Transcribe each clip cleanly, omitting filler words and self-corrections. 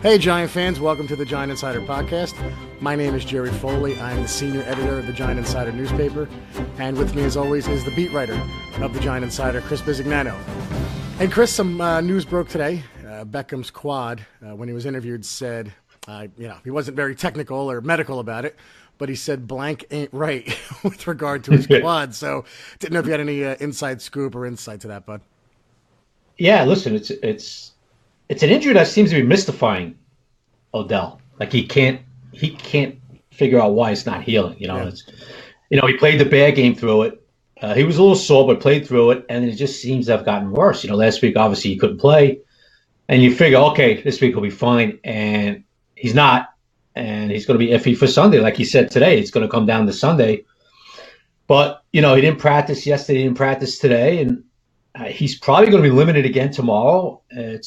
Hey, Giant fans. Welcome to the Giant Insider Podcast. My name is Jerry Foley. I'm the senior editor of the Giant Insider newspaper. And with me, as always, is the beat writer of the Giant Insider, Chris Bisignano. And Chris, some news broke today. Beckham's quad, when he was interviewed, said, he wasn't very technical or medical about it, but he said blank ain't right with regard to his quad. So didn't know if you had any inside scoop or insight to that, bud. Yeah, listen, it's an injury that seems to be mystifying Odell. Like he can't figure out why it's not healing. He played the bad game through it. He was a little sore, but played through it, and it just seems to have gotten worse. Last week obviously he couldn't play, and you figure, okay, this week he'll be fine, and he's not, and he's going to be iffy for Sunday, like he said today. It's going to come down to Sunday, but he didn't practice yesterday, he didn't practice today, and he's probably going to be limited again tomorrow. He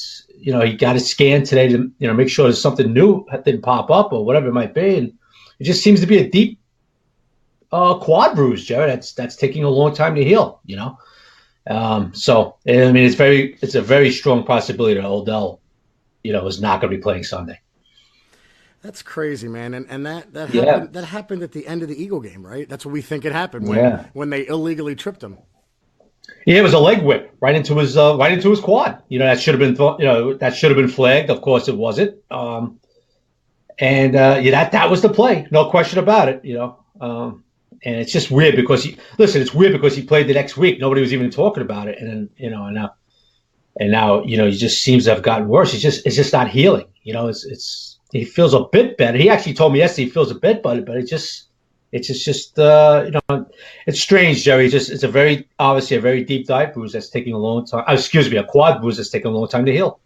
got a scan today to make sure there's something new that didn't pop up or whatever it might be, and it just seems to be a deep quad bruise, Jared. That's taking a long time to heal. It's a very strong possibility that Odell, is not going to be playing Sunday. That's crazy, man. And that happened at the end of the Eagle game, right? That's what we think it happened when they illegally tripped him. Yeah, it was a leg whip right into his quad. That should have been flagged. Of course, it wasn't. That was the play, no question about it. And it's just weird because he played the next week. Nobody was even talking about it, and now he just seems to have gotten worse. It's just not healing. He feels a bit better. He actually told me yesterday he feels a bit better, but it's strange, Jerry. It's obviously a very deep dive bruise that's taking a long time. A quad bruise that's taking a long time to heal.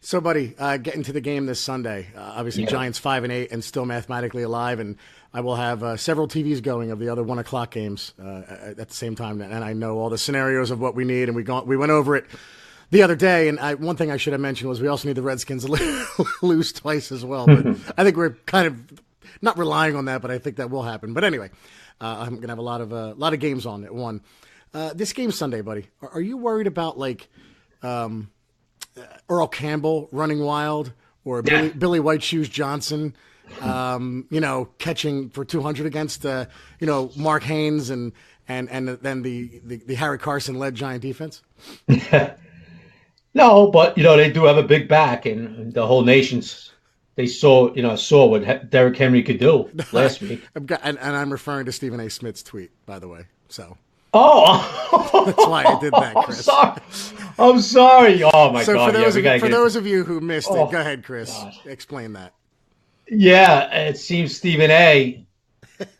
So, buddy, getting to the game this Sunday. Obviously, Giants 5-8 and still mathematically alive, and I will have several TVs going of the other 1 o'clock games at the same time. And I know all the scenarios of what we need, and we went over it the other day. And one thing I should have mentioned was we also need the Redskins to lose twice as well. But I think we're kind of not relying on that, but I think that will happen. But anyway, I'm gonna have a lot of games on at one. This game Sunday, buddy. Are you worried about Earl Campbell running wild or Billy White Shoes Johnson, catching for 200 against Mark Haynes and then the Harry Carson led Giant defense? No, but they do have a big back, and the whole nation's. They saw what Derrick Henry could do last week. And I'm referring to Stephen A. Smith's tweet, by the way. So. Oh, that's why I did that, Chris. I'm sorry. Oh my God! For those of you who missed it, go ahead, Chris. God. Explain that. Yeah, it seems Stephen A.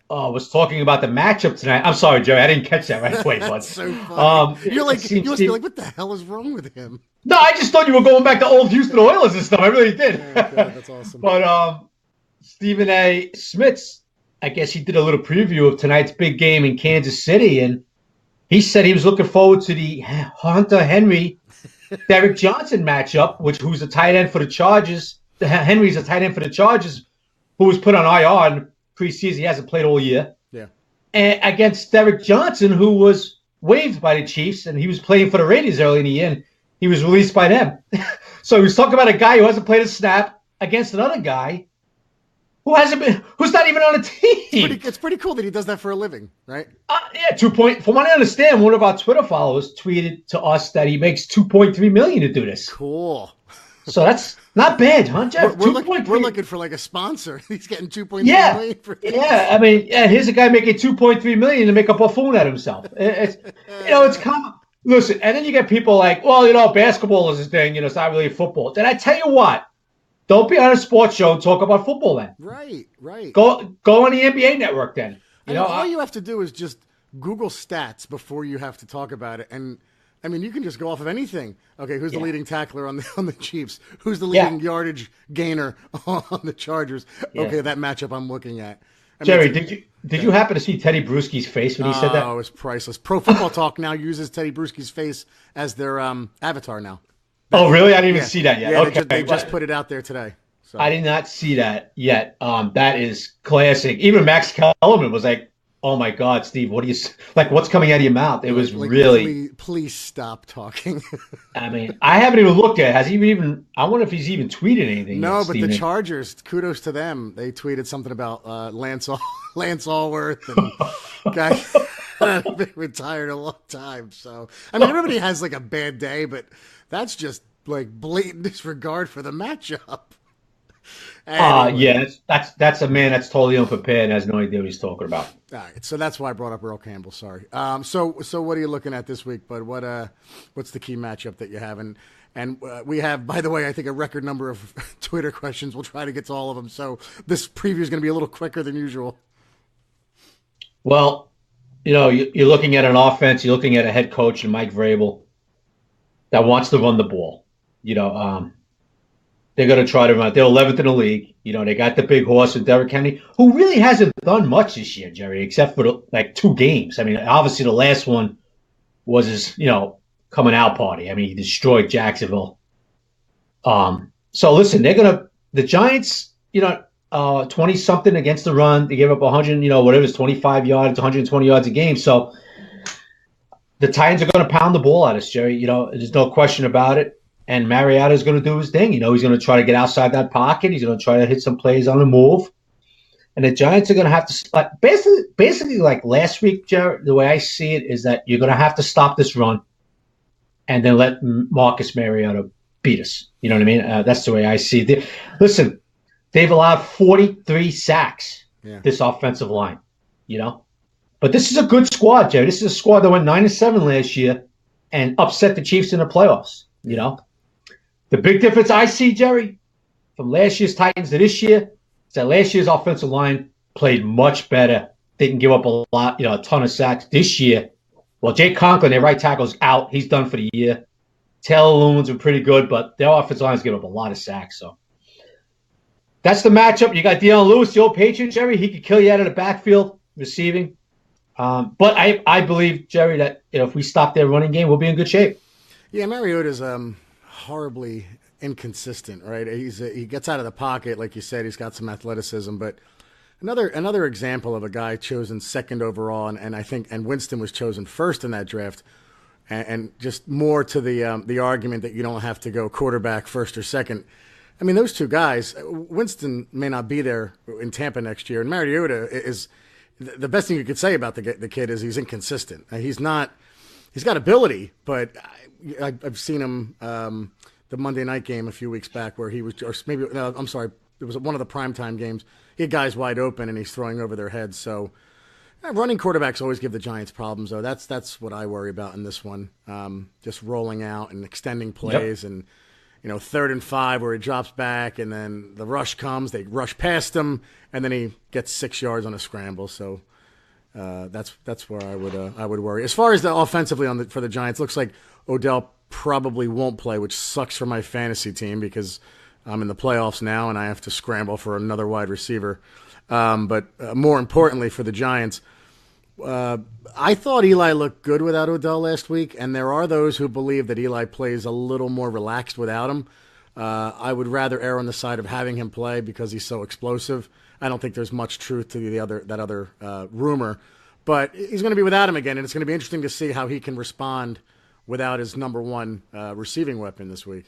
Was talking about the matchup tonight. I'm sorry, Joe. I didn't catch that right away, bud. That's so funny. You must be like, what the hell is wrong with him? No, I just thought you were going back to old Houston Oilers and stuff. I really did. Yeah, okay, that's awesome. But Stephen A. Smith's, I guess he did a little preview of tonight's big game in Kansas City, and he said he was looking forward to the Hunter Henry Derrick Johnson matchup, who's a tight end for the Chargers. Henry's a tight end for the Chargers, who was put on IR in preseason. He hasn't played all year. Yeah. And against Derrick Johnson, who was waived by the Chiefs, and he was playing for the Raiders early in the year, and he was released by them. So he was talking about a guy who hasn't played a snap against another guy who's not even on a team. It's pretty cool that he does that for a living, right? From what I understand, one of our Twitter followers tweeted to us that he makes $2.3 million to do this. Cool. So that's not bad, huh, Jeff? We're looking for a sponsor. He's getting $2.3 million for this. Yeah, here's a guy making $2.3 million to make a buffoon out of himself. It's common. Listen, and then you get people like, basketball is his thing. It's not really football. Then I tell you what, don't be on a sports show and talk about football then. Right. Go on the NBA network then. All you have to do is just Google stats before you have to talk about it. And, I mean, you can just go off of anything. Okay, who's the leading tackler on the Chiefs? Who's the leading yardage gainer on the Chargers? Yeah. Okay, that matchup I'm looking at. Jerry, did you happen to see Teddy Bruschi's face when he said that? Oh, it was priceless. Pro Football Talk now uses Teddy Bruschi's face as their avatar now. Oh, really? I didn't even see that yet. Yeah, okay. they just put it out there today. So. I did not see that yet. That is classic. Even Max Kellerman was like, oh my God, Steve, what do you like? What's coming out of your mouth? It was really. Please stop talking. I mean, I haven't even looked at it. Has he even? I wonder if he's even tweeted anything No, yet, but the Steven. Chargers, kudos to them. They tweeted something about Lance Allworth and guys been retired a long time. So I mean, everybody has like a bad day, but that's just like blatant disregard for the matchup. Anyway. Yeah, that's a man that's totally unprepared and has no idea what he's talking about. All right, so that's why I brought up Earl Campbell. Sorry. So what are you looking at this week, bud? What's the key matchup that you have? And we have, by the way, I think a record number of Twitter questions. We'll try to get to all of them. So this preview is going to be a little quicker than usual. Well, you're looking at an offense. You're looking at a head coach and Mike Vrabel that wants to run the ball. They're going to try to run. They're 11th in the league. They got the big horse with Derrick Henry, who really hasn't done much this year, Jerry, except for like 2 games. I mean, obviously the last one was his, coming out party. I mean, he destroyed Jacksonville. So listen, the Giants, 20 something against the run. They gave up 100, whatever it's 25 yards, 120 yards a game. So the Titans are going to pound the ball at us, Jerry. There's no question about it. And Mariota's going to do his thing. He's going to try to get outside that pocket. He's going to try to hit some plays on the move. And the Giants are going to have to basically like last week, Jared, the way I see it is that you're going to have to stop this run and then let Marcus Mariota beat us. You know what I mean? That's the way I see it. Listen, they've allowed 43 sacks, this offensive line, But this is a good squad, Jared. This is a squad that went 9-7 last year and upset the Chiefs in the playoffs, The big difference I see, Jerry, from last year's Titans to this year is that last year's offensive line played much better. Didn't give up a lot, a ton of sacks. This year, well, Jake Conklin, their right tackle's out. He's done for the year. Taylor Loons were pretty good, but their offensive line's given up a lot of sacks. So that's the matchup. You got Deion Lewis, the old Patriot, Jerry. He could kill you out of the backfield receiving. But I believe, Jerry, that if we stop their running game, we'll be in good shape. Yeah, Mariota's horribly inconsistent, right? He gets out of the pocket, like you said. He's got some athleticism, but another example of a guy chosen second overall, and I think Winston was chosen first in that draft, and just more to the argument that you don't have to go quarterback first or second. I mean, those two guys, Winston may not be there in Tampa next year, and Mariota is the best thing you could say about the kid is he's inconsistent. He's got ability, but I've seen him the Monday night game a few weeks back where he was, or maybe no, I'm sorry, it was one of the primetime games. He had guys wide open and he's throwing over their heads. So running quarterbacks always give the Giants problems, though. That's what I worry about in this one. Just rolling out and extending plays, and 3rd and 5 where he drops back and then the rush comes, they rush past him, and then he gets 6 yards on a scramble. So that's where I would worry. As far as the offensively for the Giants, looks like Odell probably won't play, which sucks for my fantasy team because I'm in the playoffs now and I have to scramble for another wide receiver. But more importantly for the Giants, I thought Eli looked good without Odell last week, and there are those who believe that Eli plays a little more relaxed without him. I would rather err on the side of having him play because he's so explosive. I don't think there's much truth to that other rumor, but he's going to be without him again, and it's going to be interesting to see how he can respond without his number one receiving weapon this week.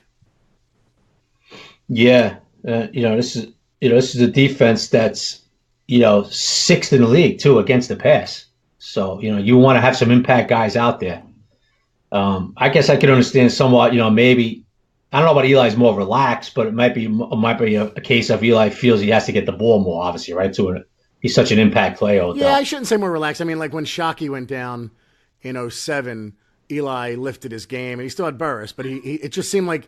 Yeah, this is a defense that's 6th in the league too against the pass. So you want to have some impact guys out there. I guess I could understand somewhat. Maybe I don't know about Eli's more relaxed, but it might be a case of Eli feels he has to get the ball more. Obviously, right? He's such an impact player. Yeah, I shouldn't say more relaxed. I mean, like when Shockey went down in 2007, Eli lifted his game, and he still had Burris, but it just seemed like,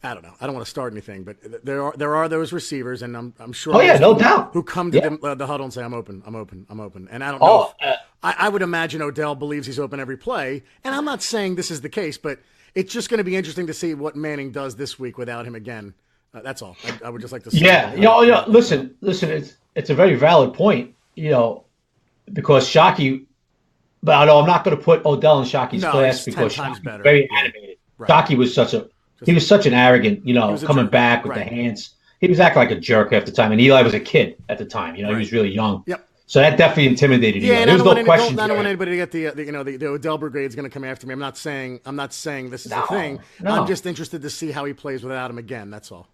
I don't know. I don't want to start anything, but there are those receivers, and I'm sure. Oh yeah, no doubt. Who come to the huddle and say, "I'm open, and I don't know. I would imagine Odell believes he's open every play, and I'm not saying this is the case, but it's just going to be interesting to see what Manning does this week without him again. That's all. I would just like to say. Yeah. Listen. It's a very valid point. Because Shockey. But I'm not going to put Odell in Shockey's class because Shockey's very animated. Right. Shockey was such an arrogant, coming back with the hands. He was acting like a jerk half the time, and Eli was a kid at the time. He was really young. Yep. So that definitely intimidated Yeah, Eli. and There was no question. I don't want anybody to get the Odell Brigade's going to come after me. I'm not saying this is a thing. No. I'm just interested to see how he plays without him again. That's all.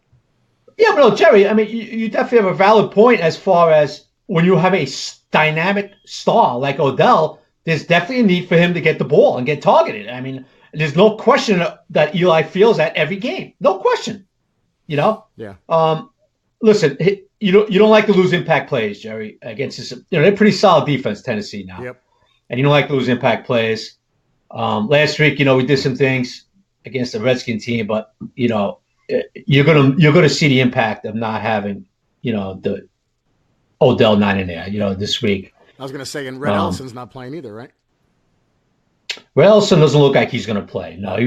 Yeah, but no, Jerry. I mean, you definitely have a valid point as far as when you have a dynamic star like Odell. There's definitely a need for him to get the ball and get targeted. I mean, there's no question that Eli feels that every game. No question. You know. Yeah. Listen, you don't like to lose impact plays, Jerry. Against this, they're pretty solid defense, Tennessee now. Yep. And you don't like to lose impact plays. Last week, we did some things against the Redskin team, but you're gonna see the impact of not having the Odell not in there. This week. I was gonna say, and Red Ellison's not playing either, right? Red Ellison doesn't look like he's gonna play. No,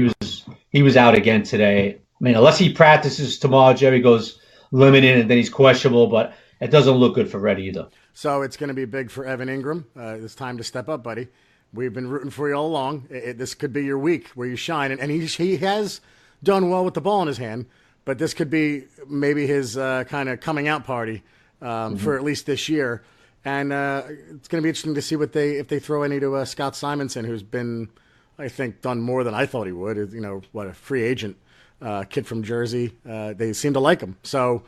he was out again today. I mean, unless he practices tomorrow, Jerry goes limited and then he's questionable, but it doesn't look good for Red either. So it's going to be big for Evan Ingram. It's time to step up, buddy. We've been rooting for you all along. This could be your week where you shine, and he has done well with the ball in his hand, but this could be maybe his kind of coming out party for at least this year. And it's going to be interesting to see if they throw any to Scott Simonson, who's been, I think, done more than I thought he would. A free agent kid from Jersey. They seem to like him. So,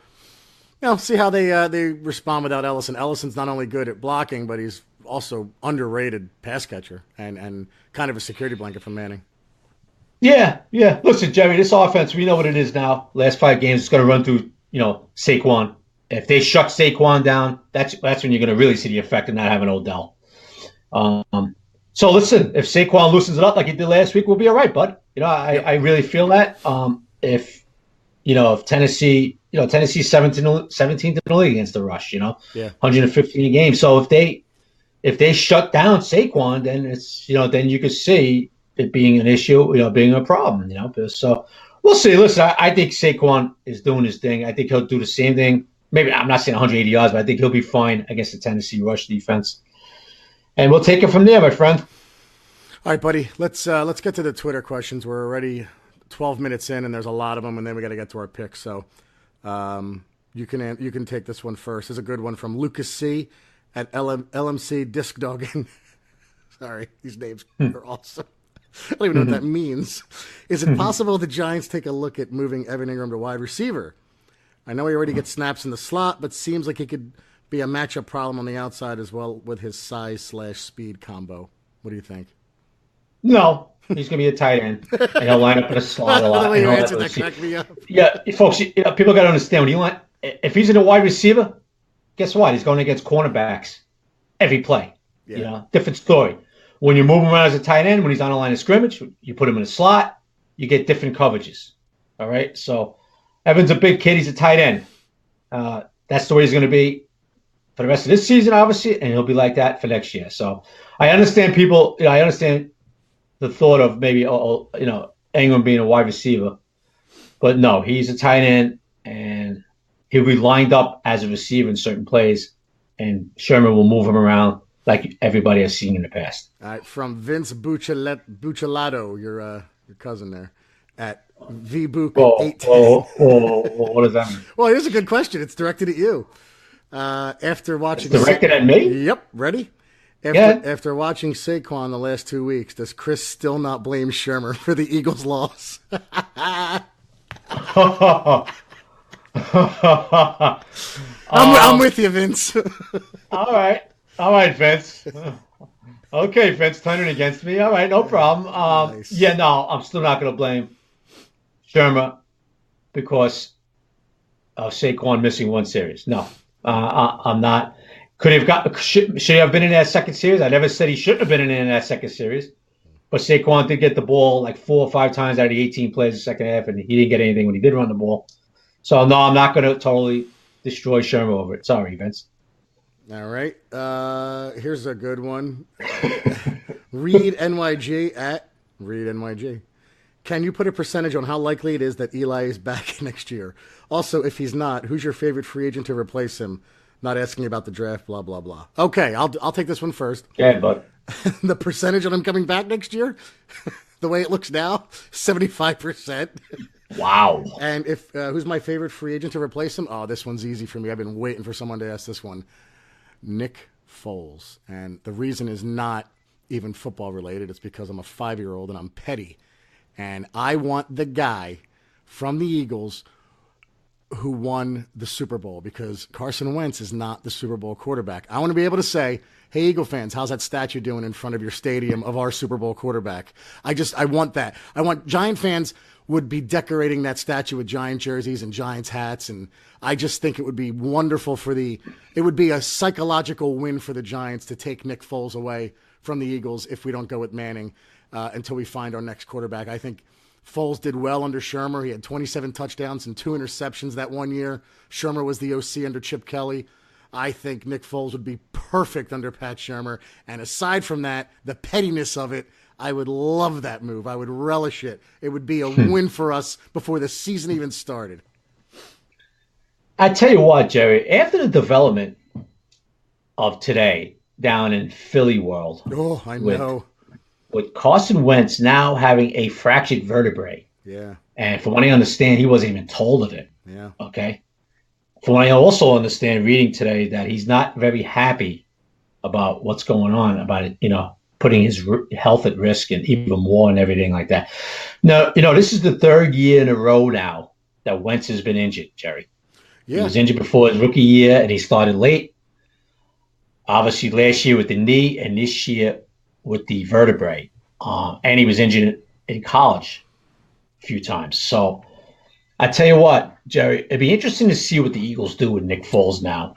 see how they respond without Ellison. Ellison's not only good at blocking, but he's also underrated pass catcher and kind of a security blanket for Manning. Yeah. Listen, Jerry, this offense, we know what it is now. Last 5 games, it's going to run through, Saquon. If they shut Saquon down, that's when you're going to really see the effect of not having Odell. So listen, if Saquon loosens it up like he did last week, we'll be all right, bud. I really feel that. If Tennessee, Tennessee's 17th in the league against the rush, 115 a game. So if they shut down Saquon, then it's, then you could see it being an issue, being a problem, So we'll see. Listen, I think Saquon is doing his thing. I think he'll do the same thing. Maybe I'm not saying 180 yards, but I think he'll be fine against the Tennessee rush defense. And we'll take it from there, my friend. All right, buddy. Let's get to the Twitter questions. We're already 12 minutes in, and there's a lot of them, and then we got to get to our picks. So you can take this one first. There's a good one from Lucas C. at LMC Disc Dogging. Sorry, these names are awesome. I don't even know what that means. Is it possible the Giants take a look at moving Evan Ingram to wide receiver? I know he already gets snaps in the slot, but seems like he could be a matchup problem on the outside as well with his size/speed combo. What do you think? No, he's going to be a tight end, and he'll line up in a slot a lot. The way you answered that cracked me up. Yeah, folks, people got to understand if he's in a wide receiver, guess what? He's going against cornerbacks every play. Yeah. Different story. When you move him around as a tight end, when he's on a line of scrimmage, you put him in a slot, you get different coverages. All right, so Evan's a big kid. He's a tight end. That's the way he's going to be for the rest of this season, obviously, and he'll be like that for next year. So I understand people. I understand the thought of maybe Ingram being a wide receiver, but no, he's a tight end, and he'll be lined up as a receiver in certain plays, and Sherman will move him around like everybody has seen in the past. All right, from Vince Buccellato, your cousin there, at VBook18. What does that mean? Well, here's a good question. It's directed at you. After watching, it's directed at me. Yep, ready. After watching Saquon the last 2 weeks, does Chris still not blame Shermer for the Eagles' loss? I'm with you, Vince. All right, Vince. Okay, Vince, turning against me. All right, no problem. Nice. Yeah, no, I'm still not going to blame Shermer because of Saquon missing one series. No, I'm not. Should he have been in that second series? I never said he shouldn't have been in that second series. But Saquon did get the ball like 4 or 5 times out of the 18 plays in the second half, and he didn't get anything when he did run the ball. So, no, I'm not going to totally destroy Shermer over it. Sorry, Vince. All right. Here's a good one. Reed NYG at Reed NYG. Can you put a percentage on how likely it is that Eli is back next year? Also, if he's not, who's your favorite free agent to replace him? Not asking about the draft, blah, blah, blah. Okay, I'll take this one first. Yeah, bud. The percentage on him coming back next year, the way it looks now, 75%. Wow. And if who's my favorite free agent to replace him? Oh, this one's easy for me. I've been waiting for someone to ask this one. Nick Foles. And the reason is not even football related. It's because I'm a 5-year-old and I'm petty. And I want the guy from the Eagles who won the Super Bowl, because Carson Wentz is not the Super Bowl quarterback. I want to be able to say, hey, Eagle fans, how's that statue doing in front of your stadium of our Super Bowl quarterback? I want that. I want Giant fans would be decorating that statue with Giant jerseys and Giants hats. And I just think it would be wonderful it would be a psychological win for the Giants to take Nick Foles away from the Eagles if we don't go with Manning until we find our next quarterback. I think Foles did well under Shermer. He had 27 touchdowns and 2 interceptions that one year. Shermer was the OC under Chip Kelly. I think Nick Foles would be perfect under Pat Shermer. And aside from that, the pettiness of it, I would love that move. I would relish it. It would be a win for us before the season even started. I tell you what, Jerry, after the development of today down in Philly world. Oh, I know. With Carson Wentz now having a fractured vertebrae. Yeah. And from what I understand, he wasn't even told of it. Yeah. Okay. From what I also understand reading today, that he's not very happy about what's going on, about it, putting his health at risk and even more and everything like that. Now, this is the 3rd year in a row now that Wentz has been injured, Jerry. Yeah. He was injured before his rookie year, and he started late. Obviously, last year with the knee, and this year with the vertebrae. And he was injured in college a few times. So I tell you what, Jerry, it'd be interesting to see what the Eagles do with Nick Foles now.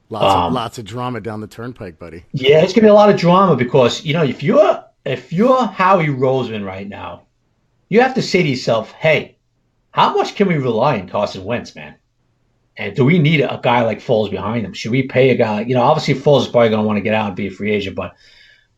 Lots of drama down the turnpike, buddy. Yeah, it's gonna be a lot of drama because if you're Howie Roseman right now, you have to say to yourself, hey, how much can we rely on Carson Wentz, man? And do we need a guy like Foles behind him? Should we pay a guy? Obviously Foles is probably gonna want to get out and be a free agent, but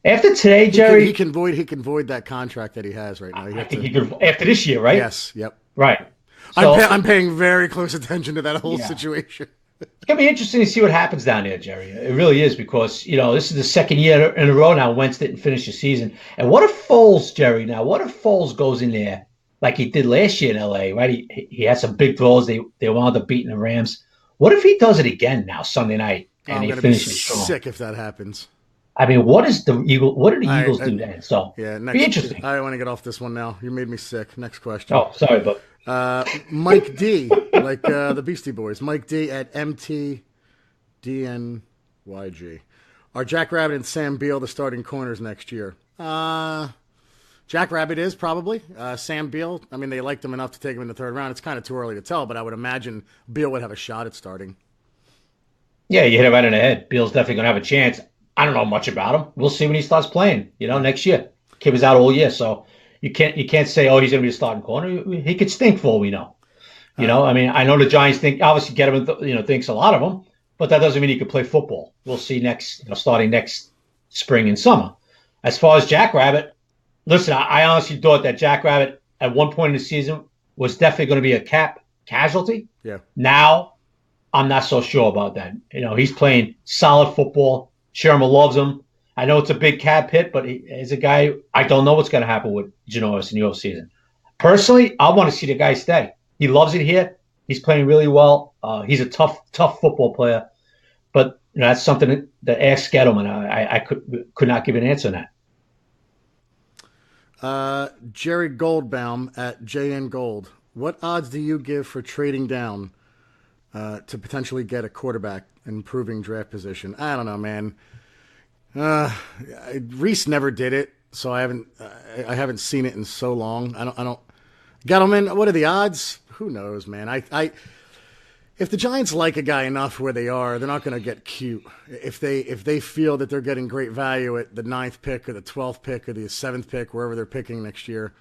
after today, Jerry, he can void that contract that he has right now. I think he could after this year, right? Yes. Yep. Right. So, I'm paying very close attention to that whole situation. It's going to be interesting to see what happens down there, Jerry. It really is, because, this is the 2nd year in a row now Wentz didn't finish the season. And what if Foles, Jerry, goes in there like he did last year in L.A., right? He had some big throws. They wound up beating the Rams. What if he does it again now Sunday night and he finishes strong? Sick if that happens. I mean, what do the Eagles do then? So, yeah, be interesting. I want to get off this one now. You made me sick. Next question. Oh, sorry, but Mike D, like the Beastie Boys. Mike D at MTDNYG. Are Jack Rabbit and Sam Beal the starting corners next year? Jack Rabbit is probably. Sam Beal, I mean, they liked him enough to take him in the 3rd round. It's kind of too early to tell, but I would imagine Beal would have a shot at starting. Yeah, you hit it right in the head. Beal's definitely going to have a chance. I don't know much about him. We'll see when he starts playing, next year. Kid was out all year, so you can't say, oh, he's going to be a starting corner. He could stink for all we know. I mean, I know the Giants obviously get him, thinks a lot of him, but that doesn't mean he could play football. We'll see starting next spring and summer. As far as Jack Rabbit, listen, I honestly thought that Jack Rabbit at one point in the season was definitely going to be a cap casualty. Yeah. Now, I'm not so sure about that. He's playing solid football. Shermer loves him. I know it's a big cap hit, but he's a guy, I don't know what's going to happen with Janoris in the offseason. Personally, I want to see the guy stay. He loves it here. He's playing really well. He's a tough football player. But that's something that ask Gettleman. I could not give an answer on that. Jerry Goldbaum at JN Gold. What odds do you give for trading down to potentially get a quarterback and improving draft position? I don't know, man. Reese never did it, so I haven't seen it in so long. I don't. Gettleman, what are the odds? Who knows, man? If the Giants like a guy enough where they are, they're not going to get cute. If they feel that they're getting great value at the 9th pick or the 12th pick or the 7th pick, wherever they're picking next year,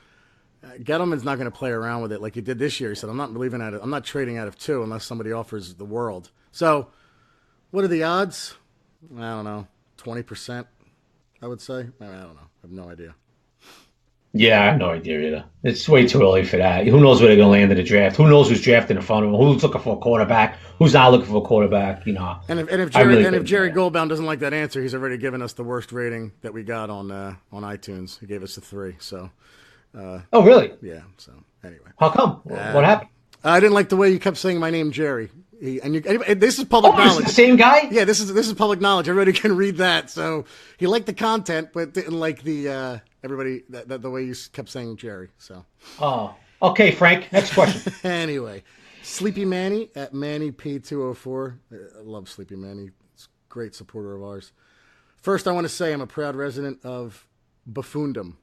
Gettleman's not going to play around with it like he did this year. He said, I'm not trading out of 2 unless somebody offers the world. So, what are the odds? I don't know. 20%, I would say. I don't know. I have no idea. Yeah, I have no idea either. It's way too early for that. Who knows where they're going to land in the draft? Who knows who's drafting in front of them? Who's looking for a quarterback? Who's not looking for a quarterback? And if Jerry Goldbaum doesn't like that answer, he's already given us the worst rating that we got on iTunes. He gave us a 3. So. Oh, really? Yeah. So anyway. How come? What happened? I didn't like the way you kept saying my name, Jerry. This is public This is knowledge. the same guy? Yeah, this is public knowledge. Everybody can read that. So he liked the content, but didn't like the the way you kept saying Jerry. So. Oh, okay, Frank. Next question. Anyway, Sleepy Manny at Manny P204. I love Sleepy Manny. It's a great supporter of ours. First, I want to say I'm a proud resident of Buffundum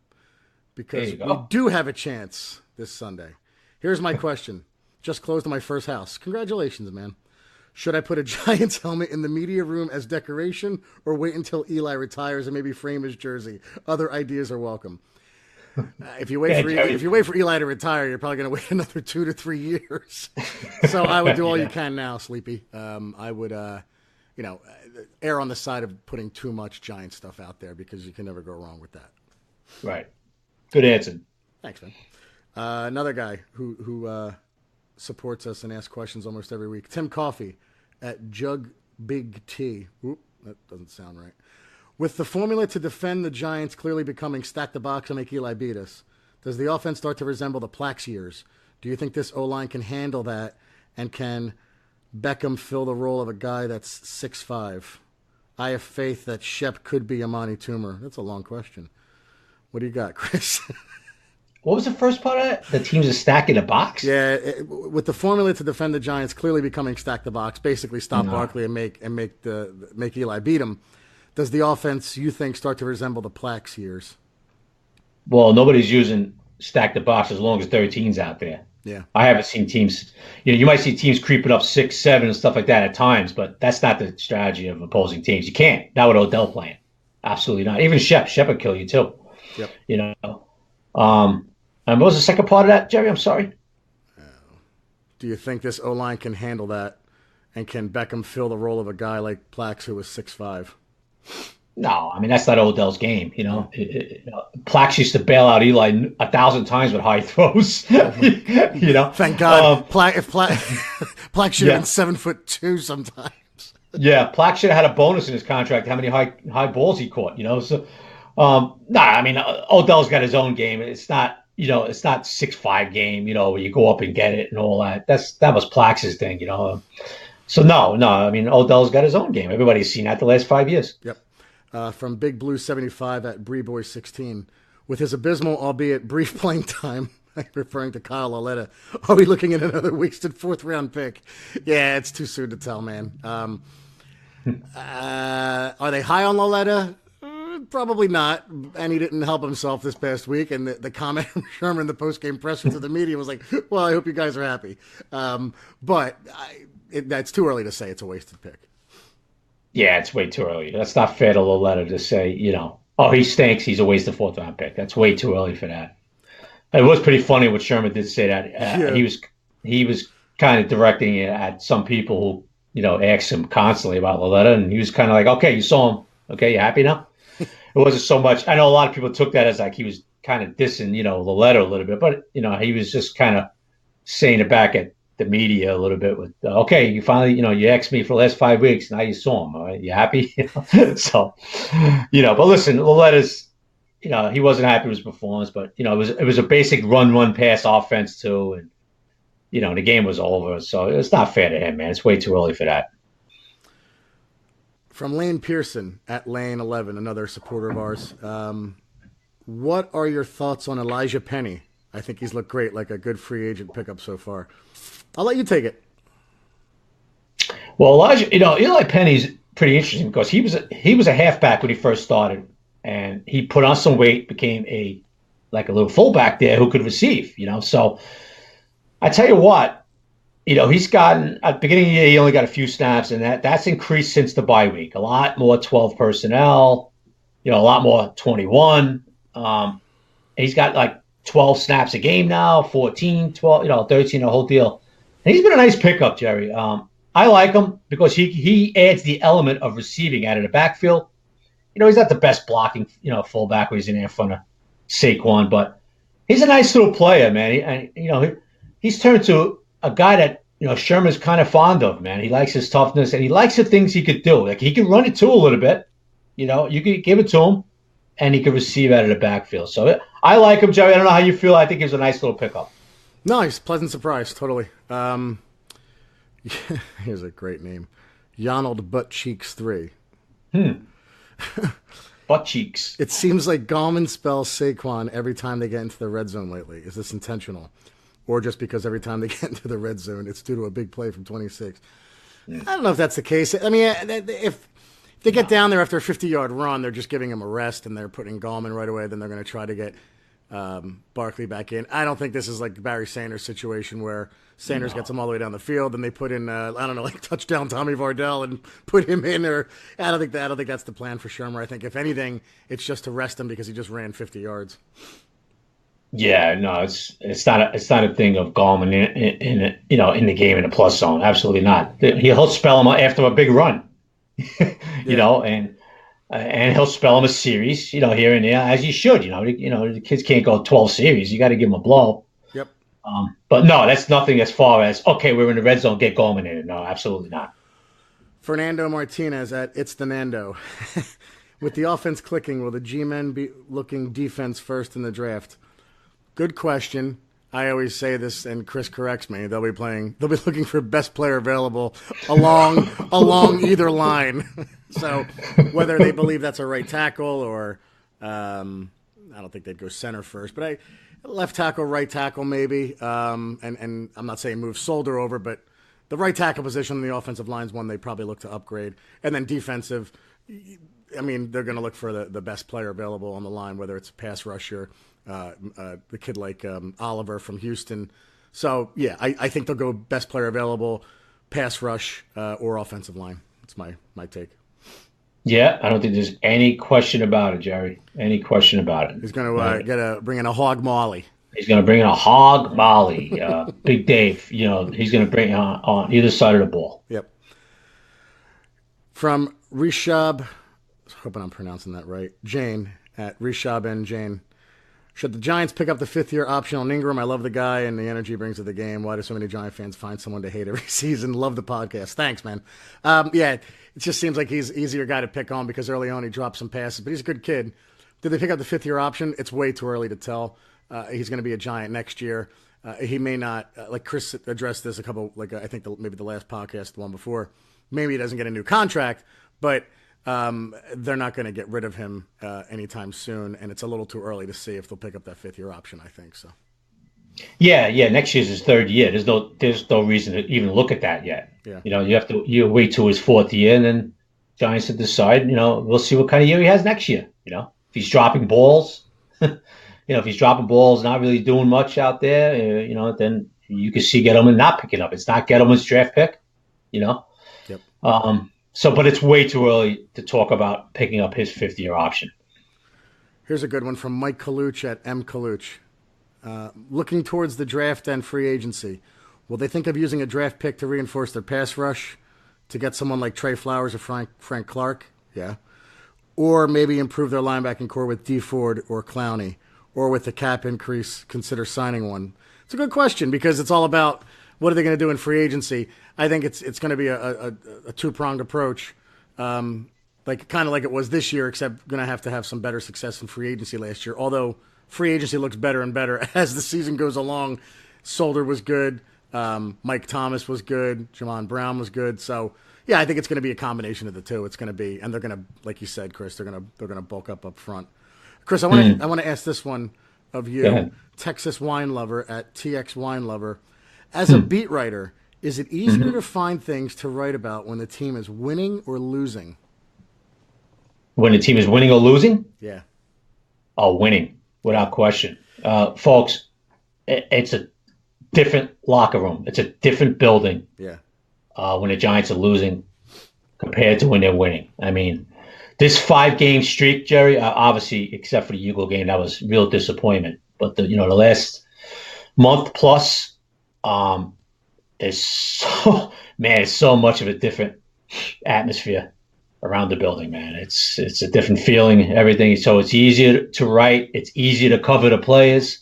because we do have a chance this Sunday. Here's my question. Just closed on my first house. Congratulations, man. Should I put a Giants helmet in the media room as decoration or wait until Eli retires and maybe frame his jersey? Other ideas are welcome. If you wait for Eli to retire, you're probably going to wait another 2 to 3 years. So I would do all you can now, Sleepy. I would, err on the side of putting too much Giant stuff out there because you can never go wrong with that. Right. Good answer. Thanks, man. Another guy who supports us and asks questions almost every week. Tim Coffey at Jug Big T. Oop, that doesn't sound right. With the formula to defend the Giants clearly becoming stack the box and make Eli beat us, does the offense start to resemble the Plax years? Do you think this O-line can handle that, and can Beckham fill the role of a guy that's 6'5"? I have faith that Shep could be Amani Toomer. That's a long question. What do you got, Chris? What was the first part of that? The teams are stacking the box? Yeah, with the formula to defend the Giants clearly becoming stack the box, basically stop Barkley and make Eli beat him. Does the offense, you think, start to resemble the Plax years? Well, nobody's using stack the box as long as 13's out there. Yeah, I haven't seen teams. You might see teams creeping up 6, 7, and stuff like that at times, but that's not the strategy of opposing teams. You can't. Not with Odell playing. Absolutely not. Even Shep would kill you too. Yep. And what was the second part of that, Jerry? I'm sorry. Do you think this O-line can handle that, and can Beckham fill the role of a guy like Plax who was 6'5"? No, I mean, that's not Odell's game. Plax used to bail out Eli 1,000 times with high throws. Thank God. Plax should have been 7'2" sometimes. Yeah, Plax should have had a bonus in his contract. How many high balls he caught? So, I mean, Odell's got his own game. It's not. It's not 6'5" game. Where you go up and get it and all that. That was Plax's thing. So no. I mean, Odell's got his own game. Everybody's seen that the last 5 years. Yep. From Big Blue 75 at Breeboy 16, with his abysmal, albeit brief playing time, referring to Kyle Lauletta, are we looking at another wasted 4th round pick? Yeah, it's too soon to tell, man. Are they high on Lauletta? Probably not, and he didn't help himself this past week. And the comment from Sherman, the post-game presser to the media, was like, well, I hope you guys are happy. But it's too early to say it's a wasted pick. Yeah, it's way too early. That's not fair to Lauletta to say, he stinks, he's a wasted 4th round pick. That's way too early for that. It was pretty funny what Sherman did say that. He was kind of directing it at some people who, asked him constantly about Lauletta, and he was kind of like, okay, you saw him. Okay, you happy now? It wasn't so much. I know a lot of people took that as like he was kind of dissing, Lauletta a little bit, but he was just kind of saying it back at the media a little bit with, okay, you finally, you asked me for the last 5 weeks, now you saw him. All right, you happy? So, but listen, Lauletta's, he wasn't happy with his performance, but it was a basic run pass offense too, and the game was over, so it's not fair to him, man. It's way too early for that. From Lane Pearson at Lane 11, another supporter of ours. What are your thoughts on Elijah Penny? I think he's looked great, like a good free agent pickup so far. I'll let you take it. Well, Eli Penny's pretty interesting because he was a halfback when he first started, and he put on some weight, became a little fullback there who could receive. So I tell you what. He's gotten, at the beginning of the year, he only got a few snaps, and that's increased since the bye week. A lot more 12 personnel, a lot more 21. He's got 12 snaps a game now, 14, 12, 13, the whole deal. And he's been a nice pickup, Jerry. I like him because he adds the element of receiving out of the backfield. He's not the best blocking, fullback where he's in there in front of Saquon, but he's a nice little player, man. He's turned to a guy that, Sherman's kind of fond of, man. He likes his toughness, and he likes the things he could do. Like, he can run it too a little bit. You could give it to him, and he could receive out of the backfield. So I like him, Jerry. I don't know how you feel. I think he was a nice little pickup. Nice. Pleasant surprise. Totally. Here's a great name. Yonald Butt Cheeks 3. Butt cheeks. It seems like Gallman spells Saquon every time they get into the red zone lately. Is this intentional? Or just because every time they get into the red zone, it's due to a big play from 26? I don't know if that's the case. I mean, if they get down there after a 50-yard run, they're just giving him a rest and they're putting Gallman right away. Then they're going to try to get Barkley back in. I don't think this is like the Barry Sanders situation where Sanders gets him all the way down the field and they put in, I don't know, like touchdown Tommy Vardell and put him in. Or I don't think that's the plan for Shermer. I think if anything, it's just to rest him because he just ran 50 yards. Yeah, no, it's not a thing of Gallman in the game in the plus zone. Absolutely not. He'll spell him after a big run, and he'll spell him a series, here and there, as you should. The kids can't go 12 series. You got to give them a blow. Yep. But no, that's nothing as far as, okay, we're in the red zone, get Gallman in. No, absolutely not. Fernando Martinez at It's the Nando. With the offense clicking, will the G-men be looking defense first in the draft? Good question. I always say this, and Chris corrects me. They'll be looking for best player available along either line. So whether they believe that's a right tackle or I don't think they'd go center first, but left tackle, right tackle maybe. And I'm not saying move Solder over, but the right tackle position on the offensive line is one they probably look to upgrade. And then defensive, I mean, they're going to look for the best player available on the line, whether it's a pass rusher, the kid like Oliver from Houston. So, yeah, I think they'll go best player available, pass rush, or offensive line. That's my take. Yeah, I don't think there's any question about it, Jerry. Any question about it. He's going to bring in a hog molly. He's going to bring in a hog molly. Big Dave, he's going to bring on either side of the ball. Yep. From Rishab, hoping I'm pronouncing that right, Jane at Rishab and Jane. Should the Giants pick up the fifth-year option on Ingram? I love the guy and the energy he brings to the game. Why do so many Giant fans find someone to hate every season? Love the podcast. Thanks, man. Yeah, it just seems like he's an easier guy to pick on because early on he dropped some passes, but he's a good kid. Did they pick up the fifth-year option? It's way too early to tell. He's going to be a Giant next year. He may not, like Chris addressed this a couple, I think maybe the last podcast, the one before. Maybe he doesn't get a new contract, but they're not going to get rid of him anytime soon, and it's a little too early to see if they'll pick up that fifth-year option, I think. So. Yeah. Next year's his third year. There's no reason to even look at that yet. Yeah. You wait till his fourth year, and then Giants to decide. We'll see what kind of year he has next year. If he's dropping balls, if he's dropping balls, not really doing much out there, then you can see Gettleman not picking up. It's not Gettleman's draft pick. Yep. But it's way too early to talk about picking up his fifth-year option. Here's a good one from Mike Kaluch at M. Kaluch. Looking towards the draft and free agency, will they think of using a draft pick to reinforce their pass rush to get someone like Trey Flowers or Frank Clark? Yeah. Or maybe improve their linebacking core with D. Ford or Clowney, or with the cap increase, consider signing one? It's a good question because it's all about what are they going to do in free agency. I think it's going to be a two-pronged approach, kind of like it was this year, except going to have some better success in free agency last year. Although free agency looks better and better as the season goes along. Solder was good, Mike Thomas was good, Jamon Brown was good. So yeah, I think it's going to be a combination of the two. It's going to be, and they're going to, like you said, Chris, they're going to bulk up front. Chris, I want to ask this one of you, Texas Wine Lover at TX Wine Lover. As a beat writer, is it easier to find things to write about when the team is winning or losing? When the team is winning or losing? Yeah. Oh, winning, without question. Folks, it's a different locker room. It's a different building. Yeah. When the Giants are losing compared to when they're winning. I mean, this 5-game streak, Jerry, obviously, except for the Eagle game, that was real disappointment. But the last month plus, there's so much of a different atmosphere around the building, man. It's a different feeling, everything. So it's easier to write. It's easier to cover the players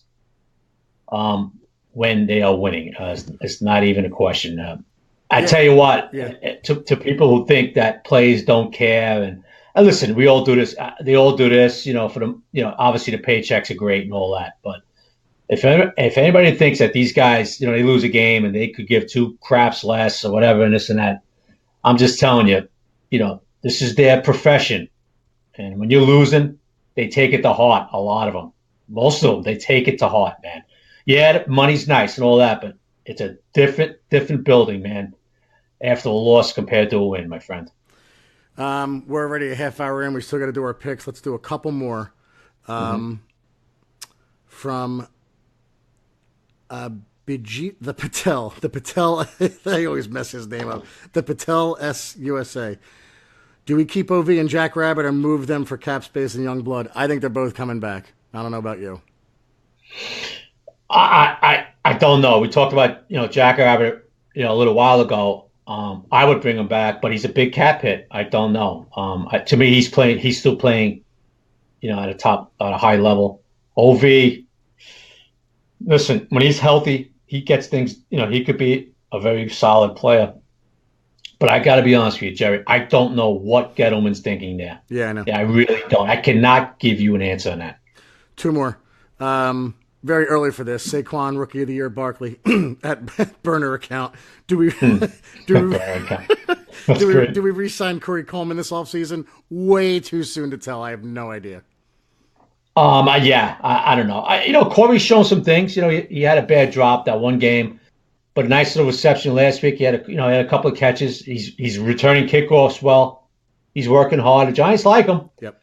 when they are winning. It's not even a question. I tell you what, to people who think that players don't care, and listen, we all do this. They all do this, for the, obviously the paychecks are great and all that, but if anybody thinks that these guys, they lose a game and they could give two craps less or whatever and this and that, I'm just telling you, this is their profession. And when you're losing, they take it to heart, a lot of them. Most of them, they take it to heart, man. Yeah, money's nice and all that, but it's a different building, man, after a loss compared to a win, my friend. We're already a half hour in. We still got to do our picks. Let's do a couple more. From Bijit the Patel, I always mess his name up. The Patel USA. Do we keep OV and Jack Rabbit or move them for cap space and young blood? I think they're both coming back. I don't know about you. I don't know. We talked about Jack Rabbit a little while ago. I would bring him back, but he's a big cap hit. I don't know. To me, he's still playing, at a high level. OV, listen, when he's healthy, he gets things. He could be a very solid player. But I got to be honest with you, Jerry. I don't know what Gettleman's thinking there. Yeah, I know. Yeah, I really don't. I cannot give you an answer on that. Two more. Very early for this. Saquon, Rookie of the Year, Barkley at burner account. Do we re-sign Corey Coleman this offseason? Way too soon to tell. I have no idea. Yeah, I don't know. Corey's shown some things. He had a bad drop that one game, but a nice little reception last week. He had a couple of catches. He's returning kickoffs well. He's working hard. The Giants like him. Yep.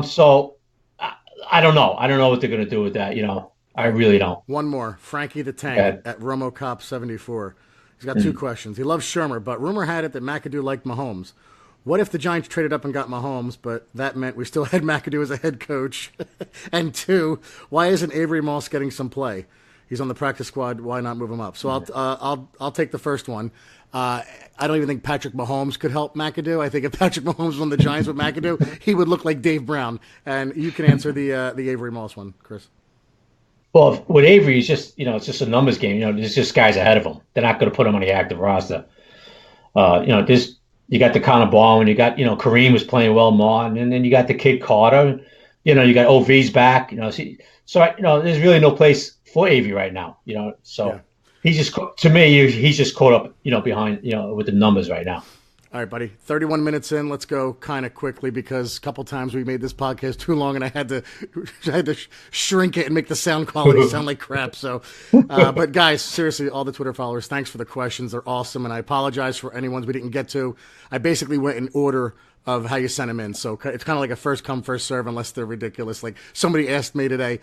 So I don't know. I don't know what they're going to do with that. I really don't. One more. Frankie the Tank at RomoCop74. He's got two questions. He loves Shermer, but rumor had it that McAdoo liked Mahomes. What if the Giants traded up and got Mahomes, but that meant we still had McAdoo as a head coach? And two, why isn't Avery Moss getting some play? He's on the practice squad. Why not move him up? So I'll take the first one. I don't even think Patrick Mahomes could help McAdoo. I think if Patrick Mahomes was on the Giants with McAdoo, he would look like Dave Brown. And you can answer the Avery Moss one, Chris. Well, with Avery, it's just it's just a numbers game. There's just guys ahead of him. They're not going to put him on the active roster. You got the Connor Baldwin, you got Kareem was playing well, Martin, and then you got the kid Carter. You got OV's back. So there's really no place for Avery right now. So yeah. He's just caught up behind with the numbers right now. All right, buddy. 31 minutes in. Let's go kind of quickly because a couple times we made this podcast too long, and I had to shrink it and make the sound quality sound like crap. So, but guys, seriously, all the Twitter followers, thanks for the questions. They're awesome, and I apologize for any ones we didn't get to. I basically went in order of how you sent them in, so it's kind of like a first come, first serve, unless they're ridiculous. Like somebody asked me today,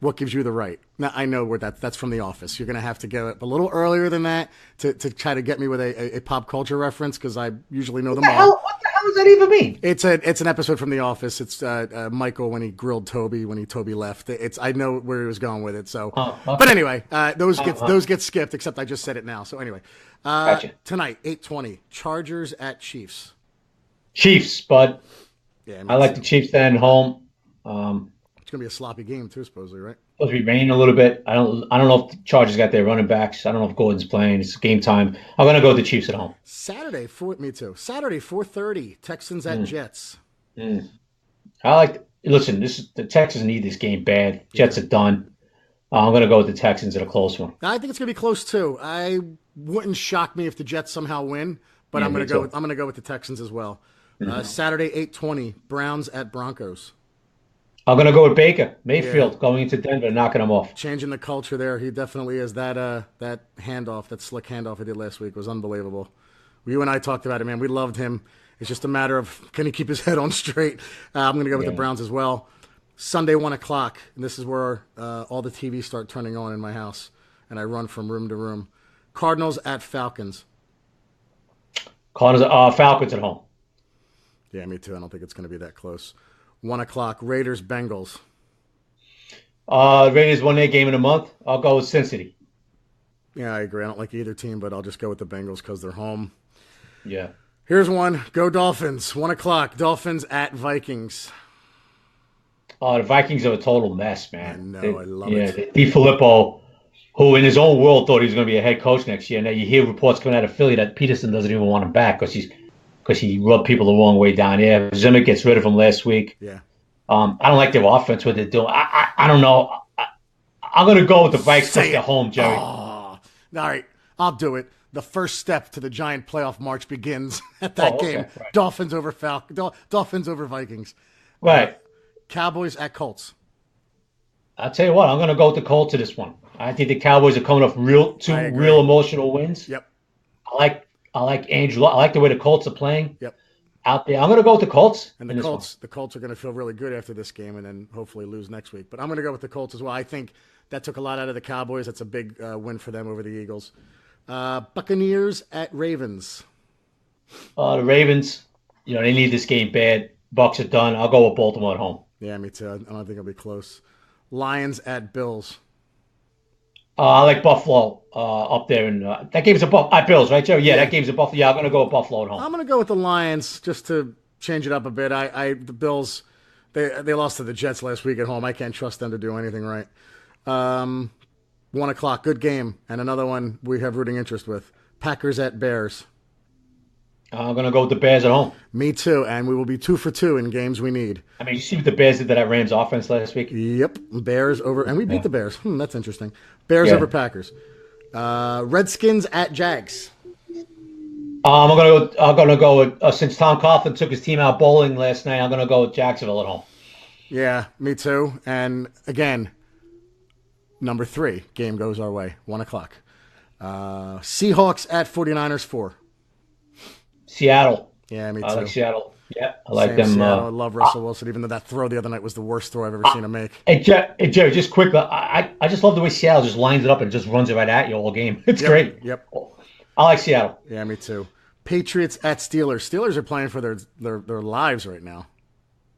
what gives you the right? Now, I know where that's from The Office. You're going to have to get it a little earlier than that to try to get me with a pop culture reference because I usually know them all. What the hell does that even mean? It's an episode from The Office. It's Michael when he grilled Toby when Toby left. I know where he was going with it. So, okay. But anyway, those get skipped. Except I just said it now. So anyway, gotcha. Tonight 8:20 Chargers at Chiefs. Chiefs, bud. Yeah, I like the Chiefs then home. It's gonna be a sloppy game too, supposedly, right? Supposed to be raining a little bit. I don't know if the Chargers got their running backs. I don't know if Gordon's playing. It's game time. I'm gonna go with the Chiefs at home. Saturday 4:30 Texans at Jets. Listen. The Texans need this game bad. Jets are done. I'm gonna go with the Texans in a close one. I think it's gonna be close too. I wouldn't shock me if the Jets somehow win, but I'm gonna go with the Texans as well. Saturday 8:20 Browns at Broncos. I'm going to go with Baker Mayfield going into Denver, knocking him off. Changing the culture there. He definitely is. That handoff, that slick handoff he did last week was unbelievable. You and I talked about it, man. We loved him. It's just a matter of can he keep his head on straight. I'm going to go with the Browns as well. Sunday, 1 o'clock, and this is where all the TVs start turning on in my house, and I run from room to room. Cardinals at Falcons. Falcons at home. Yeah, me too. I don't think it's going to be that close. 1 o'clock, Raiders, Bengals. Raiders won their game in a month. I'll go with Cincinnati. Yeah, I agree. I don't like either team, but I'll just go with the Bengals because they're home. Yeah. Here's one. Go Dolphins. 1 o'clock, Dolphins at Vikings. The Vikings are a total mess, man. I know. I love it. Yeah, DiFilippo, who in his own world thought he was going to be a head coach next year. Now you hear reports coming out of Philly that Peterson doesn't even want him back because he rubbed people the wrong way down there. Zimmer gets rid of him last week. Yeah. I don't like their offense, what they're doing. I don't know. I'm going to go with the Vikes because Say they're it. home, Jerry. Oh, all right. I'll do it. The first step to the Giant playoff march begins at that game. Okay. Right. Dolphins over Dolphins over Vikings. Right. Cowboys at Colts. I'll tell you what, I'm going to go with the Colts to this one. I think the Cowboys are coming off two real emotional wins. Yep. I like Andrew. I like the way the Colts are playing. Yep. Out there. I'm going to go with the Colts. And the Colts are going to feel really good after this game and then hopefully lose next week. But I'm going to go with the Colts as well. I think that took a lot out of the Cowboys. That's a big win for them over the Eagles. Buccaneers at Ravens. The Ravens, they need this game bad. Bucks are done. I'll go with Baltimore at home. Yeah, me too. I don't think it'll be close. Lions at Bills. I like Buffalo up there. And that game's at Bills, right, Joe? Yeah, that game's at Buffalo. Yeah, I'm going to go with Buffalo at home. I'm going to go with the Lions just to change it up a bit. The Bills, they lost to the Jets last week at home. I can't trust them to do anything right. 1 o'clock, good game. And another one we have rooting interest with. Packers at Bears. I'm going to go with the Bears at home. Me too, and we will be 2 for 2 in games we need. I mean, you see what the Bears did to that Rams offense last week? Yep, Bears over, and we beat the Bears. That's interesting. Bears over Packers. Redskins at Jags. I'm gonna go with since Tom Coughlin took his team out bowling last night. I'm gonna go with Jacksonville at home. Yeah, me too. And again, number 3 game goes our way. 1 o'clock. Seahawks at 49ers 4. Seattle. Yeah, me too. I like Seattle. Yeah, I like them. Seattle. I love Russell Wilson, even though that throw the other night was the worst throw I've ever seen him make. Hey, Jerry, just quickly, I just love the way Seattle just lines it up and just runs it right at you all game. It's great. Yep. I like Seattle. Yeah, me too. Patriots at Steelers. Steelers are playing for their lives right now.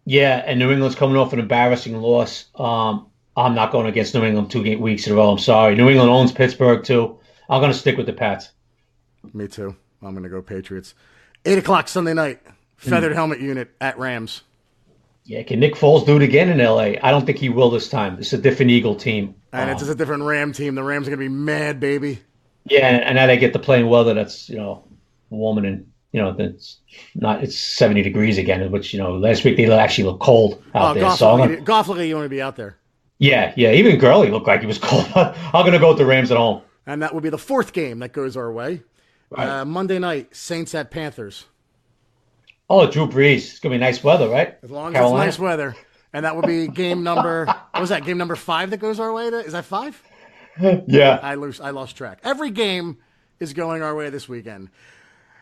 Yeah, and New England's coming off an embarrassing loss. I'm not going against New England 2 weeks in a row. I'm sorry. New England owns Pittsburgh, too. I'm going to stick with the Pats. Me too. I'm going to go Patriots. 8 o'clock Sunday night. Feathered helmet unit at Rams. Yeah, can Nick Foles do it again in L.A.? I don't think he will this time. It's a different Eagle team. And it's just a different Ram team. The Rams are going to be mad, baby. Yeah, and now they get to play in weather that's, warm and, it's 70 degrees again, which, last week they actually looked cold out there. Goff looked like you want to be out there. Yeah, even Gurley looked like he was cold. I'm going to go with the Rams at home. And that will be the 4th game that goes our way. Right. Monday night, Saints at Panthers. Oh, Drew Brees. It's going to be nice weather, right? As long as it's nice weather. And that will be game number, what was that, game number 5 that goes our way? Is that 5? Yeah. I lost track. Every game is going our way this weekend.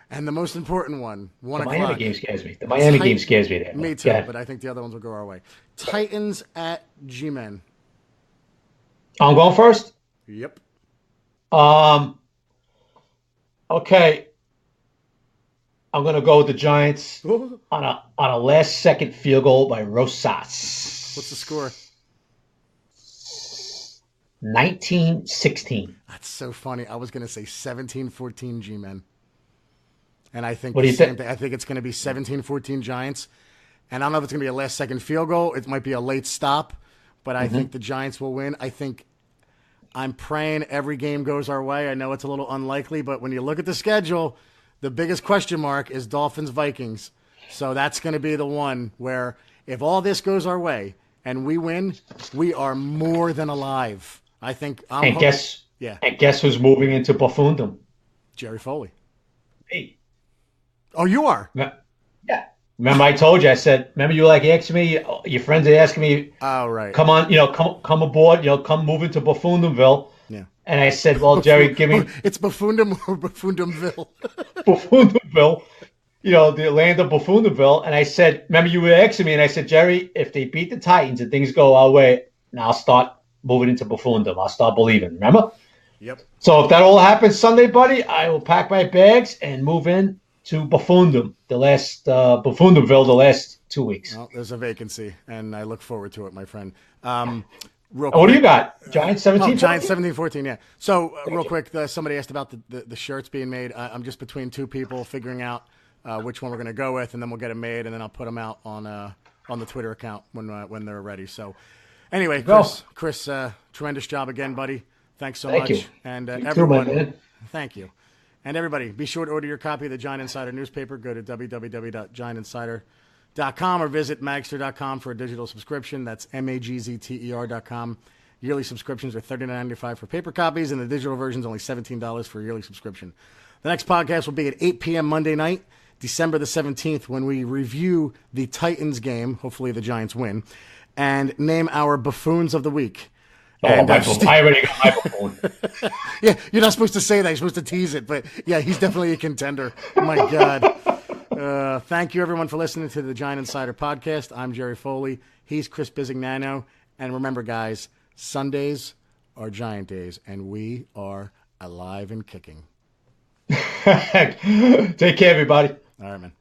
And the most important one, 1 o'clock. The Miami game scares me. The Miami game scares me. Me too, but I think the other ones will go our way. Titans at G-Men. I'm going first? Yep. Okay. I'm going to go with the Giants on a last-second field goal by Rosas. What's the score? 19-16. That's so funny. I was going to say 17-14 G-Men. And I think what do you think? I think it's going to be 17-14 Giants. And I don't know if it's going to be a last-second field goal. It might be a late stop. But I think the Giants will win. I'm praying every game goes our way. I know it's a little unlikely, but when you look at the schedule, the biggest question mark is Dolphins-Vikings. So that's going to be the one where if all this goes our way and we win, we are more than alive. I think. Guess who's moving into Buffundum? Jerry Foley. Me. Oh, you are? Yeah. Remember I told you, I said, remember you like asking me, your friends are asking me, oh, right. Come on, come aboard, come move into Buffundumville. Yeah. And I said, well, Jerry, give me. It's Buffundum or Buffundumville. Buffundumville, the land of Buffundumville. And I said, remember you were asking me, and I said, Jerry, if they beat the Titans and things go our way, now I'll start moving into Buffundum. I'll start believing, remember? Yep. So if that all happens Sunday, buddy, I will pack my bags and move in to Buffundum, Buffundumville, the last 2 weeks. Well, there's a vacancy, and I look forward to it, my friend. What do you got? Giants 17-14? Giants 17-14, yeah. So, real quick, somebody asked about the shirts being made. I'm just between 2 people figuring out which one we're going to go with, and then we'll get them made, and then I'll put them out on the Twitter account when they're ready. So, anyway, Chris, tremendous job again, buddy. Thanks so much. You. And everyone, too, thank you. And everybody, be sure to order your copy of the Giant Insider newspaper. Go to www.giantinsider.com or visit magster.com for a digital subscription. That's magzter.com. Yearly subscriptions are $39.95 for paper copies, and the digital version is only $17 for a yearly subscription. The next podcast will be at 8 p.m. Monday night, December the 17th, when we review the Titans game. Hopefully the Giants win, and name our buffoons of the week. Oh, And, I already got my buffoon. Yeah, you're not supposed to say that. You're supposed to tease it. But, yeah, he's definitely a contender. Oh, my God. Thank you, everyone, for listening to the Giant Insider Podcast. I'm Jerry Foley. He's Chris Bizignano. And remember, guys, Sundays are Giant days, and we are alive and kicking. Take care, everybody. All right, man.